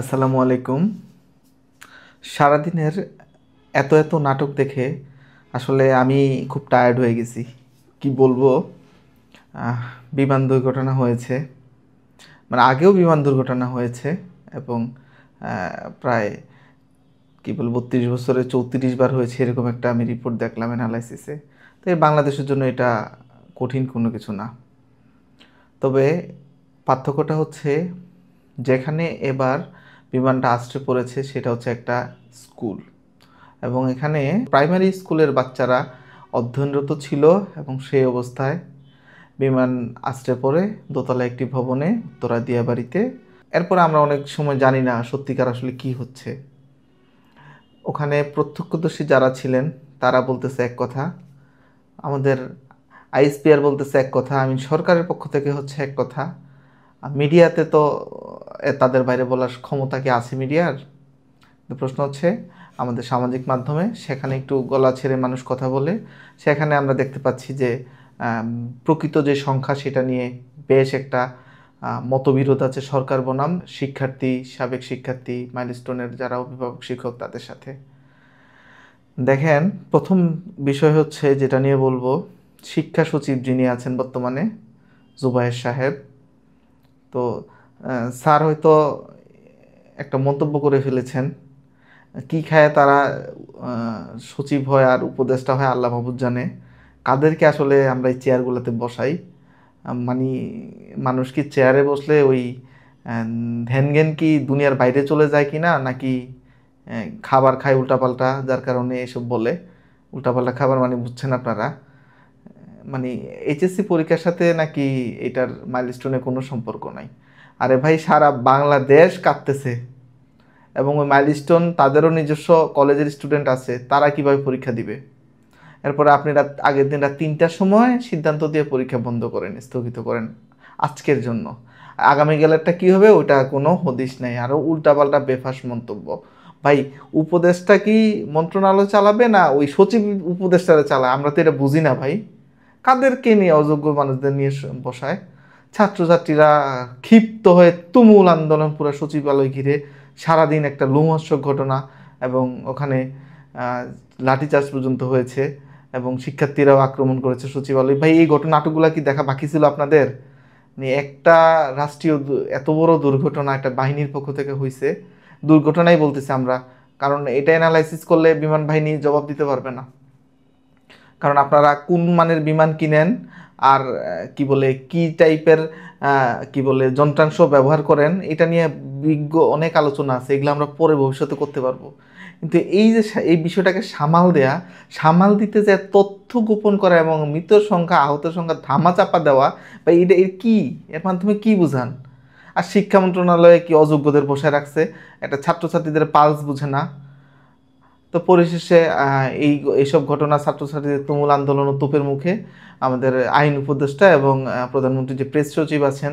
আসসালামু আলাইকুম। সারাদিনের এত এত নাটক দেখে আসলে আমি খুব টায়ার্ড হয়ে গেছি। কি বলবো? আহ, বিমান দুর্ঘটনা হয়েছে, মানে আগেও বিমান দুর্ঘটনা হয়েছে এবং প্রায় কি বলবো 30 বছরে 34 বার হয়েছে, এরকম একটা আমি রিপোর্ট দেখলাম অ্যানালাইসিসে। তো এই বাংলাদেশের জন্য এটা কঠিন কোনো কিছু না। তবে পার্থক্যটা হচ্ছে, যেখানে এবার বিমানটা আছড়ে পড়েছে সেটা হচ্ছে একটা স্কুল, এবং এখানে প্রাইমারি স্কুলের বাচ্চারা অধ্যয়নরত ছিল এবং সেই অবস্থায় বিমান আছড়ে পড়ে দোতলা একটি ভবনে, উত্তরা দিয়াবাড়িতে। এরপর আমরা অনেক সময় জানি না সত্যিকার আসলে কি হচ্ছে। ওখানে প্রত্যক্ষদর্শী যারা ছিলেন তারা বলতেছে এক কথা, আমাদের আইএসপিআর বলতেছে এক কথা, আমি সরকারের পক্ষ থেকে হচ্ছে এক কথা। মিডিয়াতে তো তাদের বাইরে বলার ক্ষমতা কি আছে মিডিয়ার? তো প্রশ্ন হচ্ছে, আমাদের সামাজিক মাধ্যমে সেখানে একটু গলা ছেড়ে মানুষ কথা বলে, সেখানে আমরা দেখতে পাচ্ছি যে প্রকৃত যে সংখ্যা সেটা নিয়ে বেশ একটা মতবিরোধ আছে সরকার বনাম শিক্ষার্থী, সাবেক শিক্ষার্থী, মাইলস্টোনের যারা অভিভাবক শিক্ষক তাদের সাথে। দেখেন, প্রথম বিষয় হচ্ছে যেটা নিয়ে বলবো, শিক্ষা সচিব যিনি আছেন বর্তমানে, জুবায়ের সাহেব। তো স্যার হয়তো একটা মন্তব্য করে ফেলেছেন। কি খায় তারা সচিব হয় আর উপদেষ্টা হয় আল্লাহ মাহবুব জানে। কাদেরকে আসলে আমরা এই চেয়ারগুলোতে বসাই? মানে মানুষ কি চেয়ারে বসলে ওই ধ্যান জ্ঞান কি দুনিয়ার বাইরে চলে যায় কি না, নাকি খাবার খায় উল্টাপাল্টা, যার কারণে এসব বলে? উল্টাপাল্টা খাবার মানে বুঝছেন আপনারা? মানে এইচএসসি পরীক্ষার সাথে নাকি এটার মাইলস্টোনে কোনো সম্পর্ক নাই? আরে ভাই, সারা বাংলাদেশ কাঁপতেছে, এবং ওই মাইলস্টোন তাদেরও নিজস্ব কলেজের স্টুডেন্ট আছে, তারা কিভাবে পরীক্ষা দিবে? এরপরে আপনি আগের দিন রাত 3টার সময় সিদ্ধান্ত দিয়ে পরীক্ষা বন্ধ করেন, স্থগিত করেন আজকের জন্য। আগামী গেলারটা কী হবে ওটা কোনো হদিশ নেই, আরও উল্টাপাল্টা বেফাস মন্তব্য। ভাই, উপদেশটা কি মন্ত্রণালয় চালাবে না ওই সচিব উপদেষ্টারা চালায়? আমরা তো এটা বুঝি না ভাই। কাদেরকে নিয়ে, অযোগ্য মানুষদের নিয়ে বসায়? ছাত্রছাত্রীরা ক্ষিপ্ত হয়ে তুমুল আন্দোলন পুরো সচিবালয় ঘিরে, সারাদিন একটা লোমহর্ষক ঘটনা, এবং ওখানে লাঠিচার্জ পর্যন্ত হয়েছে, এবং শিক্ষার্থীরাও আক্রমণ করেছে সচিবালয়। ভাই, এই নাটকগুলো কি দেখা বাকি ছিল আপনাদের? একটা রাষ্ট্রীয় এত বড় দুর্ঘটনা একটা বাহিনীর পক্ষ থেকে হয়েছে, দুর্ঘটনাই বলতেছি আমরা, কারণ এটা অ্যানালাইসিস করলে বিমান বাহিনী জবাব দিতে পারবে না। কারণ আপনারা কোন মানের বিমান কিনেন, আর কি বলে কি টাইপের কি বলে যন্ত্রাংশ ব্যবহার করেন, এটা নিয়ে বিজ্ঞ অনেক আলোচনা আছে, এগুলো আমরা পরে ভবিষ্যতে করতে পারবো। কিন্তু এই যে এই বিষয়টাকে সামাল দিতে যে তথ্য গোপন করা এবং মৃতের সংখ্যা, আহতের সংখ্যা ধামাচাপা দেওয়া, বা এটা এর কি, এর মাধ্যমে কি বুঝান? আর শিক্ষা মন্ত্রণালয়ে কি অযোগ্যদের বসায় রাখছে? একটা ছাত্রছাত্রীদের পালস বুঝে না। তো পরিশেষে এইসব ঘটনা, ছাত্রছাত্রীদের তুমুল আন্দোলন ও তোপের মুখে আমাদের আইন উপদেষ্টা এবং প্রধানমন্ত্রী যে প্রেস সচিব আছেন,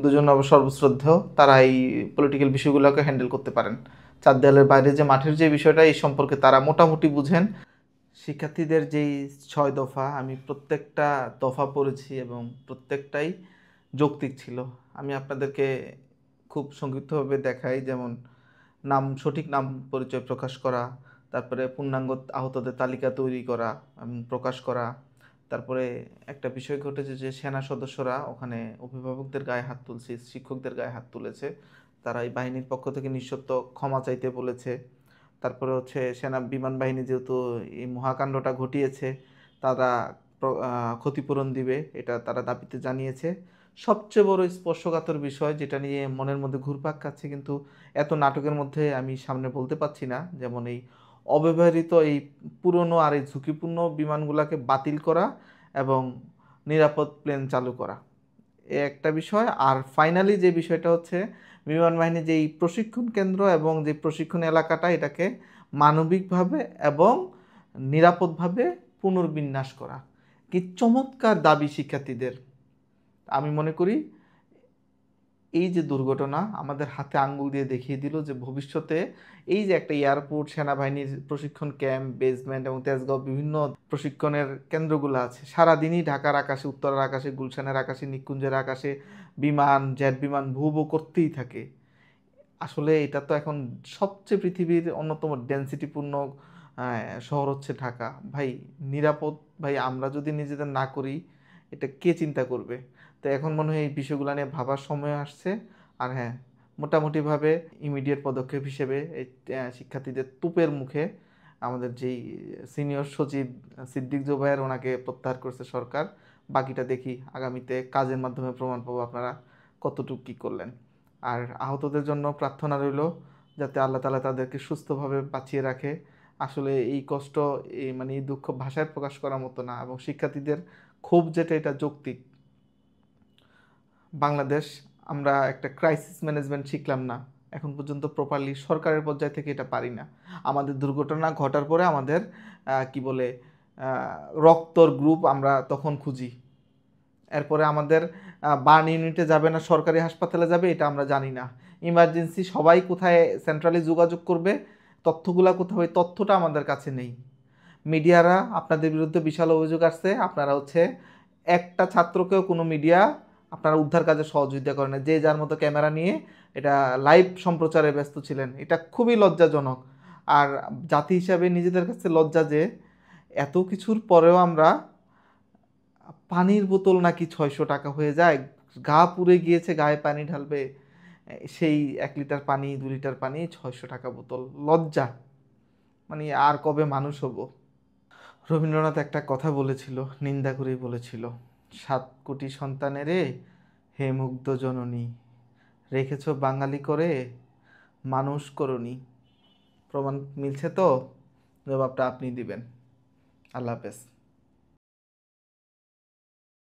দুজন অবশ্য সর্বশ্রদ্ধেয়, তারা এই পলিটিক্যাল বিষয়গুলোকে হ্যান্ডেল করতে পারেন। চার দেয়ালের বাইরে যে মাঠের যে বিষয়টা, এই সম্পর্কে তারা মোটামুটি বুঝেন। শিক্ষার্থীদের যেই 6 দফা, আমি প্রত্যেকটা দফা পড়েছি এবং প্রত্যেকটাই যৌক্তিক ছিল। আমি আপনাদেরকে খুব সংক্ষিপ্তভাবে দেখাই, যেমন সঠিক নাম পরিচয় প্রকাশ করা, তারপরে পূর্ণাঙ্গ আহতদের তালিকা তৈরি করা এবং প্রকাশ করা। তারপরে একটা বিষয় ঘটেছে যে সেনা সদস্যরা ওখানে অভিভাবকদের গায়ে হাত তুলছে, শিক্ষকদের গায়ে হাত তুলেছে, তারা এই বাহিনীর পক্ষ থেকে নিঃশর্ত ক্ষমা চাইতে বলেছে। তারপরে হচ্ছে সেনা বিমান বাহিনী যেহেতু এই মহাকাণ্ডটা ঘটিয়েছে, তারা ক্ষতিপূরণ দিবে, এটা তারা দাবিতে জানিয়েছে। সবচেয়ে বড় স্পর্শকাতর বিষয়, যেটা নিয়ে মনের মধ্যে ঘুরপাক খাচ্ছে কিন্তু এত নাটকের মধ্যে আমি সামনে বলতে পারছি না, যেমন এই অব্যবহৃত এই পুরনো আর এই ঝুঁকিপূর্ণ বিমানগুলোকে বাতিল করা এবং নিরাপদ প্লেন চালু করা, এ একটা বিষয়। আর ফাইনালি যে বিষয়টা হচ্ছে, বিমান বাহিনী যে এই প্রশিক্ষণ কেন্দ্র এবং যে প্রশিক্ষণ এলাকাটা, এটাকে মানবিকভাবে এবং নিরাপদভাবে পুনর্বিন্যাস করা। কি চমৎকার দাবি শিক্ষার্থীদের! আমি মনে করি এই যে দুর্ঘটনা আমাদের হাতে আঙ্গুল দিয়ে দেখিয়ে দিল যে ভবিষ্যতে এই যে একটা এয়ারপোর্ট, সেনাবাহিনীর প্রশিক্ষণ ক্যাম্প, বেসমেন্ট এবং তেজগাঁও বিভিন্ন প্রশিক্ষণের কেন্দ্রগুলো আছে, সারাদিনই ঢাকার আকাশে, উত্তরার আকাশে, গুলশানের আকাশে, নিকুঞ্জের আকাশে বিমান, জেট বিমান ভূ ভূ করতেই থাকে। আসলে এটা তো এখন সবচেয়ে পৃথিবীর অন্যতম ডেন্সিটিপূর্ণ শহর হচ্ছে ঢাকা। ভাই নিরাপদ, ভাই আমরা যদি নিজেদের না করি এটা কে চিন্তা করবে? তো এখন মনে হয় এই বিষয়গুলো নিয়ে ভাবার সময় আসছে। আর হ্যাঁ, মোটামুটিভাবে ইমিডিয়েট পদক্ষেপ হিসেবে এই শিক্ষার্থীদের তুপের মুখে আমাদের যেই সিনিয়র সচিব সিদ্দিক জোবায়ের, ওনাকে প্রত্যাহার করছে সরকার। বাকিটা দেখি আগামীতে কাজের মাধ্যমে প্রমাণ পাবো আপনারা কতটুকু কী করলেন। আর আহতদের জন্য প্রার্থনা রইল যাতে আল্লাহ তাআলা তাদেরকে সুস্থভাবে বাঁচিয়ে রাখে। আসলে এই কষ্ট, এই মানে এই দুঃখ ভাষায় প্রকাশ করার মতো না। এবং শিক্ষার্থীদের ক্ষোভ যেটা, এটা যৌক্তিক। বাংলাদেশ, আমরা একটা ক্রাইসিস ম্যানেজমেন্ট শিখলাম না এখন পর্যন্ত প্রপারলি, সরকারের পর্যায় থেকে এটা পারি না। আমাদের দুর্ঘটনা ঘটার পরে আমাদের কি বলে রক্তর গ্রুপ আমরা তখন খুঁজি। এরপরে আমাদের বার্ন ইউনিটে যাবে না সরকারি হাসপাতালে যাবে, এটা আমরা জানি না। ইমার্জেন্সি সবাই কোথায় সেন্ট্রালি যোগাযোগ করবে, তথ্যগুলা কোথায়, ওই তথ্যটা আমাদের কাছে নেই। মিডিয়ারা আপনাদের বিরুদ্ধে বিশাল অভিযোগ আসছে, আপনারা হচ্ছে একটা ছাত্রকেও কোনো মিডিয়া আপনারা উদ্ধার কাজে সহযোগিতা করেন না, যে যার মতো ক্যামেরা নিয়ে এটা লাইভ সম্প্রচারে ব্যস্ত ছিলেন। এটা খুবই লজ্জাজনক। আর জাতি হিসাবে নিজেদের কাছে লজ্জা যে এত কিছুর পরেও আমরা পানির বোতল নাকি 600 টাকা হয়ে যায়, গা পুড়ে গিয়েছে, গায়ে পানি ঢালবে, সেই 1 লিটার পানি 2 লিটার পানি 600 টাকা বোতল। লজ্জা, মানে আর কবে মানুষ হব? রবীন্দ্রনাথ একটা কথা বলেছিল, নিন্দা করেই বলেছিল, 7 কোটি সন্তানেরে হে মুগ্ধ জননী, রেখেছ বাঙালি করে মানুষ করনি। প্রমাণ মিলছে তো? জবাবটা আপনি দিবেন। আল্লাহ হাফেজ।